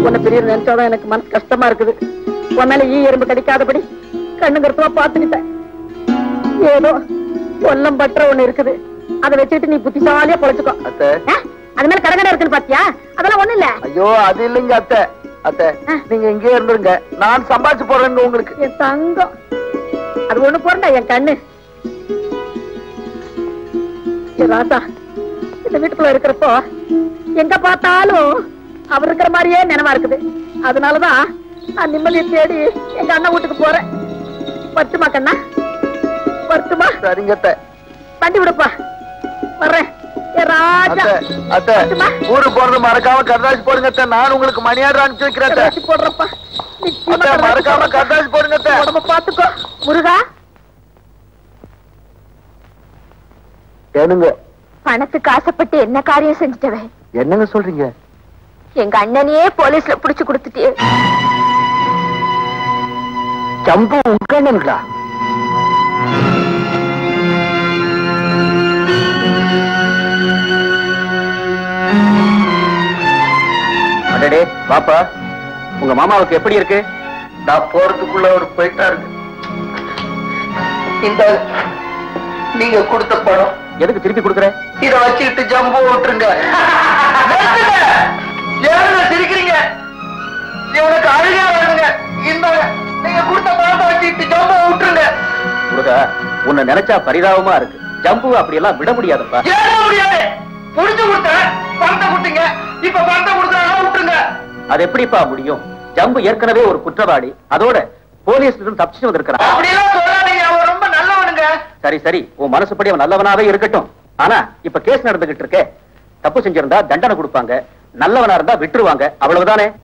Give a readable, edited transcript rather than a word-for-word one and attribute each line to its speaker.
Speaker 1: உன்னை பெரிய நினைச்சாதான் எனக்கு மனசு கஷ்டமா இருக்குது. உன் மேல எறும்பு கடிக்காதபடி கண்ணுங்கருத்துவா பாத்துக்கிட்டேன். ஏதோ கொல்லம் பற்ற ஒண்ணு இருக்குது, அதை வச்சுட்டு நீ புத்திசாலியா பொழைச்சுக்கோ. அது மேல கடகடை இருக்குன்னு பாத்தியா? அதெல்லாம் ஒண்ணு இல்ல.
Speaker 2: ஐயோ அது இல்லைங்க அத்தை. அத்தை நீங்க இங்கே இருந்துருங்க, நான் சம்பாதிச்சு போறேங்க உங்களுக்கு.
Speaker 1: என் தங்கம் அது ஒண்ணு போறா என் கண்ணு. ராசா இந்த வீட்டுக்குள்ள இருக்கிறப்போ எங்க பார்த்தாலும் அவர் இருக்கிற மாதிரியே நினைவா இருக்குது. அதனாலதான் நான் நிம்மதியை தேடி எங்க அண்ணன் வீட்டுக்கு போறேன். பத்துமா கண்ணா? பத்துமா?
Speaker 2: சரிங்க அத்தை.
Speaker 1: வண்டி விடுப்பா, வர்றேன்.
Speaker 2: ஊருக்கு போறது மறக்காம கர்தாசி போடுங்க அத்தை. நான் உங்களுக்கு மணியாடு அனுப்பிச்சு வைக்கிறேன்.
Speaker 1: போடுறப்பா,
Speaker 2: மறக்காம கர்தாசி போடுங்க அத்தை.
Speaker 1: உடம்ப பாத்துக்கோ முருகா.
Speaker 2: ஏனுங்க
Speaker 3: பணத்துக்கு ஆசைப்பட்டு என்ன காரியம் செஞ்சுட்டவே?
Speaker 2: என்னங்க சொல்றீங்க?
Speaker 3: எங்க அண்ணனையே போலீஸ்ல புடிச்சு கொடுத்துட்டே.
Speaker 2: சம்பு உங்க அண்ணனுங்களா? அடடே பாப்பா, உங்க மாமாவுக்கு எப்படி இருக்கு? நான் போறதுக்குள்ள ஒரு போயிட்டா இருக்கு. இந்த நீங்க கொடுத்த பணம் எதுக்கு திருப்பி கொடுக்குற? இத வச்சுக்கிட்டு ஜம்பு விட்டுருங்க. சிரிக்கிறீங்க, இவனுக்கு அழுகா வேணுங்க. இந்த நீங்க கொடுத்த பணத்தை வச்சுக்கிட்டு ஜம்பு விட்டுருங்க. முருகா, உன்னை நினைச்சா பரிதாபமா இருக்கு. ஜம்பு அப்படி எல்லாம் விட முடியாதுப்பா. முடியாது. புடிச்சு கொடுத்த பணத்தை கொடுத்தீங்க, இப்ப பணத்தை கொடுத்தா விட்டுருங்க. அது எப்படிப்பா முடியும்? ஜம்பு ஏற்கனவே ஒரு குற்றவாளி, அதோட போலீஸ்ல இருந்து தப்பிச்சு வந்திருக்கிறான். அப்படியெல்லாம் சொல்லாதீங்க, அவன் ரொம்ப நல்லவனுங்க. சரி சரி, உன் மனசுப்படி அவன் நல்லவனாவே இருக்கட்டும். ஆனா இப்ப கேஸ் நடந்துகிட்டு இருக்கே, தப்பு செஞ்சிருந்தா தண்டனை கொடுப்பாங்க, நல்லவனா இருந்தா விட்டுருவாங்க, அவ்வளவுதானே?